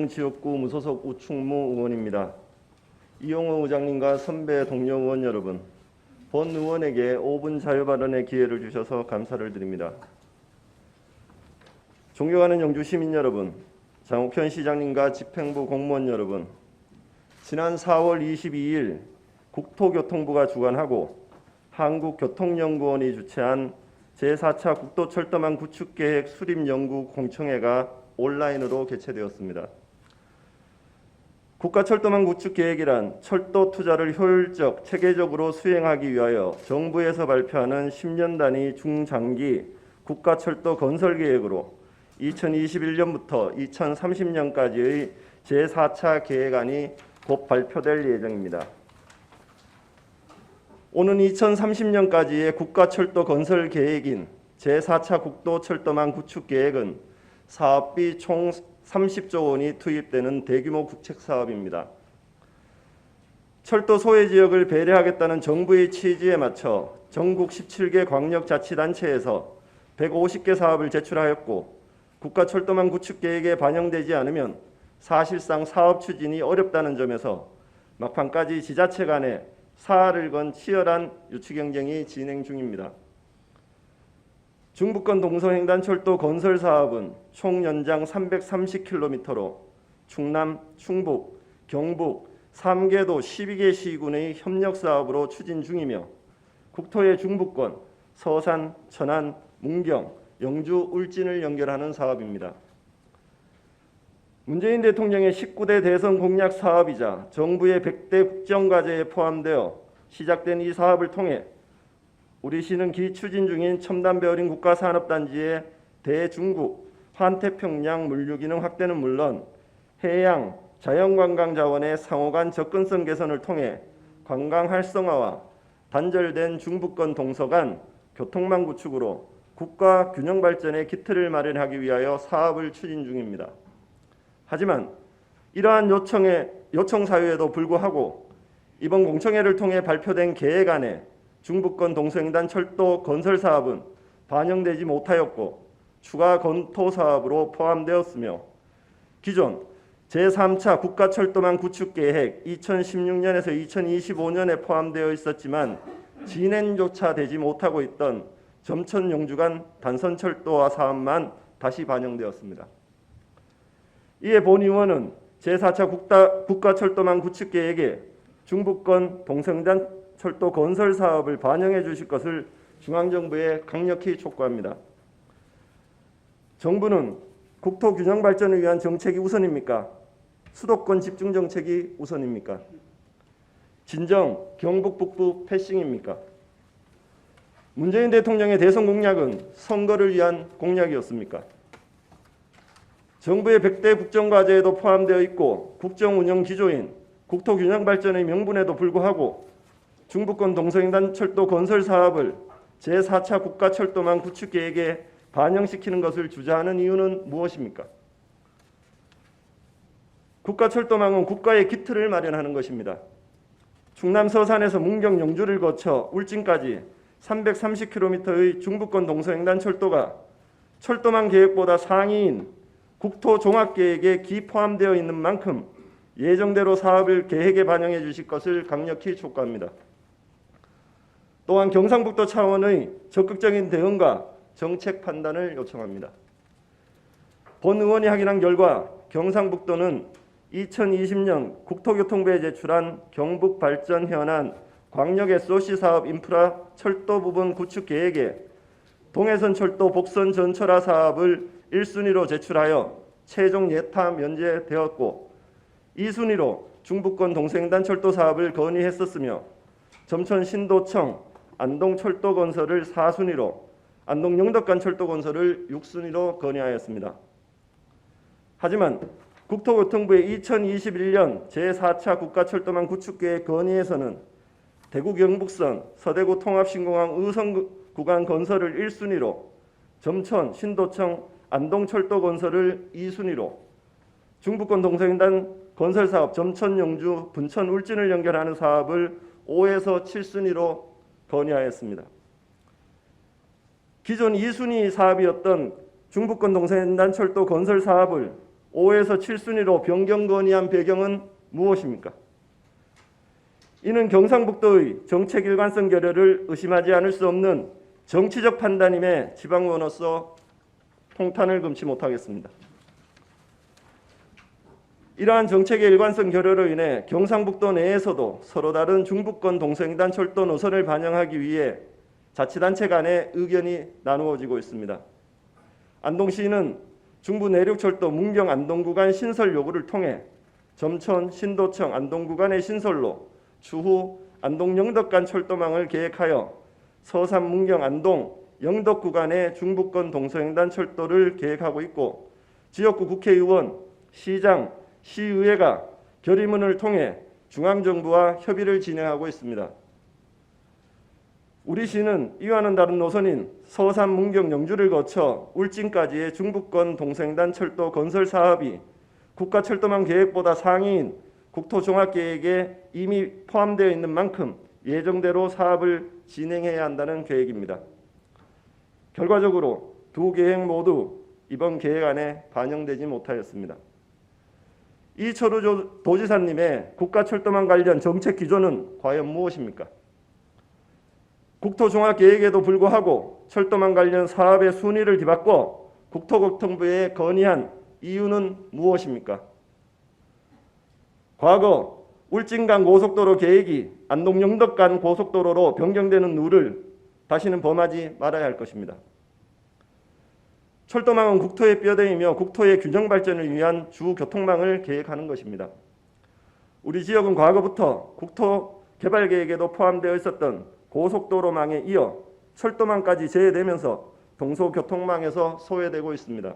영동지역구 무소속 우충무 의원입니다. 이용호 의장님과 선배 동료 의원 여러분, 본 의원에게 5분 자유 발언의 기회를 주셔서 감사를 드립니다. 존경하는 영주 시민 여러분, 장옥현 시장님과 집행부 공무원 여러분, 지난 4월 22일 국토교통부가 주관하고 한국교통연구원이 주최한 제4차 국도철도망 구축계획 수립연구 공청회가 온라인으로 개최되었습니다. 국가철도망 구축계획이란 철도 투자를 효율적, 체계적으로 수행하기 위하여 정부에서 발표하는 10년 단위 중장기 국가철도 건설계획으로 2021년부터 2030년까지의 제4차 계획안이 곧 발표될 예정입니다. 오는 2030년까지의 국가철도 건설 계획인 제4차 국도철도망 구축계획은 사업비 총 30조 원이 투입되는 대규모 국책사업입니다. 철도 소외지역을 배려하겠다는 정부의 취지에 맞춰 전국 17개 광역자치단체에서 150개 사업을 제출하였고, 국가철도망 구축계획에 반영되지 않으면 사실상 사업 추진이 어렵다는 점에서 막판까지 지자체 간에 사활을 건 치열한 유치 경쟁이 진행 중입니다. 중부권 동서횡단철도 건설 사업은 총 연장 330km로 충남, 충북, 경북 3개도 12개 시군의 협력 사업으로 추진 중이며, 국토의 중부권, 서산, 천안, 문경, 영주, 울진을 연결하는 사업입니다. 문재인 대통령의 19대 대선 공약 사업이자 정부의 100대 국정과제에 포함되어 시작된 이 사업을 통해 우리 시는 기추진 중인 첨단베어링 국가산업단지의 대중국, 환태평양 물류기능 확대는 물론 해양, 자연관광 자원의 상호간 접근성 개선을 통해 관광 활성화와 단절된 중부권 동서간 교통망 구축으로 국가 균형 발전의 기틀을 마련하기 위하여 사업을 추진 중입니다. 하지만 이러한 요청 사유에도 불구하고 이번 공청회를 통해 발표된 계획안에 중부권 동서횡단 철도 건설 사업은 반영되지 못하였고 추가 검토 사업으로 포함되었으며, 기존 제3차 국가철도망 구축계획 2016년에서 2025년에 포함되어 있었지만 진행조차 되지 못하고 있던 점천 영주 간 단선철도화 사업만 다시 반영되었습니다. 이에 본 의원은 제4차 국가철도망 구축계획에 중부권 동서횡단 철도 건설 사업을 반영해 주실 것을 중앙정부에 강력히 촉구합니다. 정부는 국토 균형 발전을 위한 정책이 우선입니까? 수도권 집중 정책이 우선입니까? 진정 경북 북부 패싱입니까? 문재인 대통령의 대선 공약은 선거를 위한 공약이었습니까? 정부의 100대 국정과제에도 포함되어 있고 국정 운영 기조인 국토 균형 발전의 명분에도 불구하고 중부권 동서횡단 철도 건설 사업을 제4차 국가철도망 구축계획에 반영시키는 것을 주저하는 이유는 무엇입니까? 국가철도망은 국가의 기틀을 마련하는 것입니다. 충남 서산에서 문경 영주를 거쳐 울진까지 330km의 중부권 동서횡단 철도가 철도망 계획보다 상위인 국토 종합계획에 기포함되어 있는 만큼 예정대로 사업을 계획에 반영해 주실 것을 강력히 촉구합니다. 또한 경상북도 차원의 적극적인 대응과 정책 판단을 요청합니다. 본 의원이 확인한 결과 경상북도는 2020년 국토교통부에 제출한 경북발전 현안 광역 SOC 사업 인프라 철도 부분 구축 계획에 동해선 철도 복선 전철화 사업을 1순위로 제출하여 최종 예타 면제되었고, 2순위로 중부권 동서횡단 철도 사업을 건의했었으며 점천 신도청 안동 철도 건설을 4순위로 안동 영덕간 철도 건설을 6순위로 건의하였습니다. 하지만 국토교통부의 2021년 제4차 국가철도망 구축계획 건의에서는 대구 경북선 서대구 통합신공항 의성 구간 건설을 1순위로, 점천 신도청 안동 철도 건설을 2순위로, 중부권 동서횡단 건설 사업 점천 영주 분천 울진을 연결하는 사업을 5에서 7순위로 건의하였습니다. 기존 2순위 사업이었던 중부권 동서횡단 철도 건설 사업을 5에서 7순위로 변경 건의한 배경은 무엇입니까? 이는 경상북도의 정책 일관성 결여를 의심하지 않을 수 없는 정치적 판단임에 지방의원으로서 통탄을 금치 못하겠습니다. 이러한 정책의 일관성 결여로 인해 경상북도 내에서도 서로 다른 중부권 동서횡단 철도 노선을 반영하기 위해 자치단체 간의 의견이 나누어지고 있습니다. 안동시는 중부 내륙철도 문경 안동 구간 신설 요구를 통해 점촌, 신도청, 안동 구간의 신설로 추후 안동 영덕 간 철도망을 계획하여 서산, 문경, 안동, 영덕 구간의 중부권 동서횡단 철도를 계획하고 있고 지역구 국회의원, 시장, 시의회가 결의문을 통해 중앙정부와 협의를 진행하고 있습니다. 우리 시는 이와는 다른 노선인 서산, 문경, 영주를 거쳐 울진까지의 중부권 동서횡단 철도 건설 사업이 국가철도망 계획보다 상위인 국토종합계획에 이미 포함되어 있는 만큼 예정대로 사업을 진행해야 한다는 계획입니다. 결과적으로 두 계획 모두 이번 계획안에 반영되지 못하였습니다. 이철우 도지사님의 국가철도망 관련 정책 기조는 과연 무엇입니까? 국토종합계획에도 불구하고 철도망 관련 사업의 순위를 뒤바꿔 국토교통부에 건의한 이유는 무엇입니까? 과거 울진간 고속도로 계획이 안동 영덕 간 고속도로로 변경되는 룰을 다시는 범하지 말아야 할 것입니다. 철도망은 국토의 뼈대이며 국토의 균형 발전을 위한 주 교통망을 계획하는 것입니다. 우리 지역은 과거부터 국토 개발 계획에도 포함되어 있었던 고속도로망에 이어 철도망까지 제외되면서 동서교통망에서 소외되고 있습니다.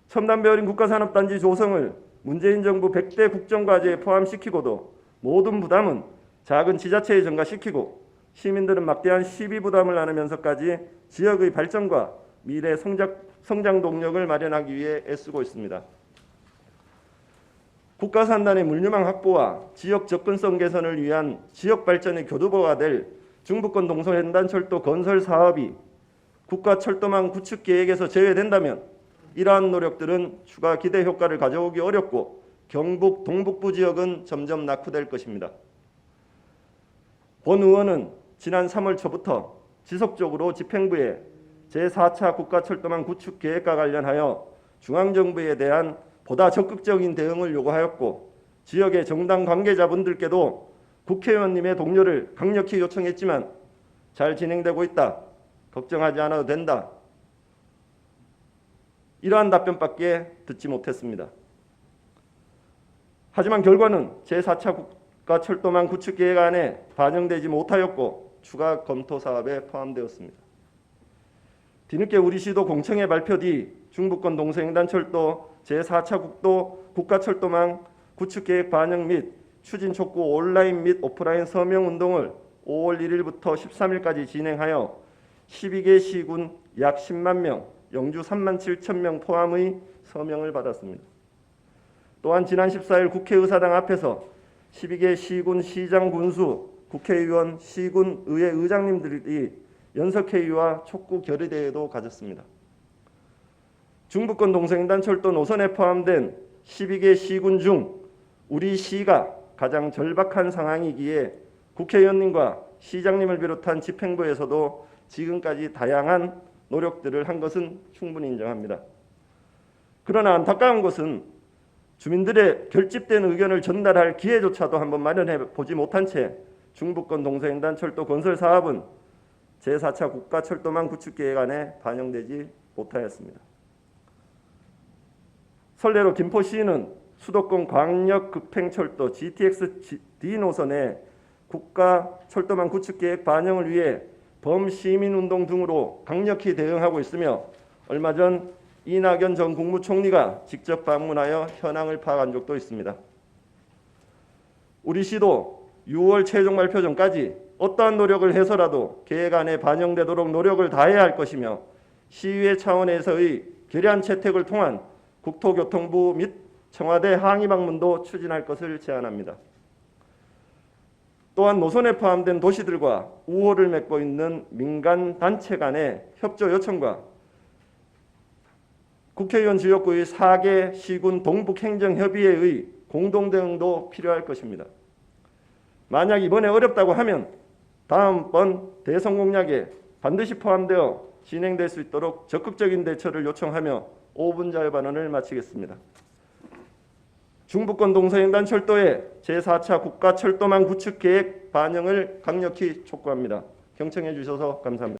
첨단 배열인 국가산업단지 조성을 문재인 정부 100대 국정과제에 포함시키고도 모든 부담은 작은 지자체에 전가시키고 시민들은 막대한 시비 부담을 안으면서까지 지역의 발전과 미래 성장 동력을 마련하기 위해 애쓰고 있습니다. 국가산단의 물류망 확보와 지역 접근성 개선을 위한 지역 발전의 교두보가 될 중부권 동서횡단 철도 건설 사업이 국가철도망 구축 계획에서 제외된다면 이러한 노력들은 추가 기대 효과를 가져오기 어렵고 경북 동북부 지역은 점점 낙후될 것입니다. 본 의원은 지난 3월 초부터 지속적으로 집행부에 제4차 국가철도망 구축 계획과 관련하여 중앙정부에 대한 보다 적극적인 대응을 요구하였고 지역의 정당 관계자분들께도 국회의원님의 동료를 강력히 요청했지만 잘 진행되고 있다. 걱정하지 않아도 된다. 이러한 답변밖에 듣지 못했습니다. 하지만 결과는 제4차 국가철도망 구축 계획안에 반영되지 못하였고 추가 검토 사업에 포함되었습니다. 뒤늦게 우리 시도 공청회 발표 뒤 중부권 동서횡단 철도 제4차 국가철도망 구축 계획 반영 및 추진 촉구 온라인 및 오프라인 서명 운동을 5월 1일부터 13일까지 진행하여 12개 시군 약 10만 명, 영주 3만 7천 명 포함의 서명을 받았습니다. 또한 지난 14일 국회의사당 앞에서 12개 시군 시장 군수, 국회의원, 시군 의회 의장님들이 연석회의와 촉구 결의대회도 가졌습니다. 중부권 동서횡단 철도 노선에 포함된 12개 시군 중 우리 시가 가장 절박한 상황이기에 국회의원님과 시장님을 비롯한 집행부에서도 지금까지 다양한 노력들을 한 것은 충분히 인정합니다. 그러나 안타까운 것은 주민들의 결집된 의견을 전달할 기회조차도 한번 마련해 보지 못한 채 중부권 동서횡단 철도 건설 사업은 제4차 국가철도망 구축계획안에 반영되지 못하였습니다. 설례로 김포시는 수도권 광역급행철도 GTX-D 노선의 국가철도망 구축계획 반영을 위해 범시민운동 등으로 강력히 대응하고 있으며 얼마 전 이낙연 전 국무총리가 직접 방문하여 현황을 파악한 적도 있습니다. 우리 시도 6월 최종 발표 전까지 어떠한 노력을 해서라도 계획안에 반영되도록 노력을 다해야 할 것이며 시의회 차원에서의 결의안 채택을 통한 국토교통부 및 청와대 항의 방문도 추진할 것을 제안합니다. 또한 노선에 포함된 도시들과 우호를 맺고 있는 민간 단체 간의 협조 요청과 국회의원 지역구의 4개 시군 동북행정협의회의 공동대응도 필요할 것입니다. 만약 이번에 어렵다고 하면 다음번 대선 공약에 반드시 포함되어 진행될 수 있도록 적극적인 대처를 요청하며 5분 자유발언을 마치겠습니다. 중부권 동서횡단 철도의 제4차 국가철도망 구축 계획 반영을 강력히 촉구합니다. 경청해 주셔서 감사합니다.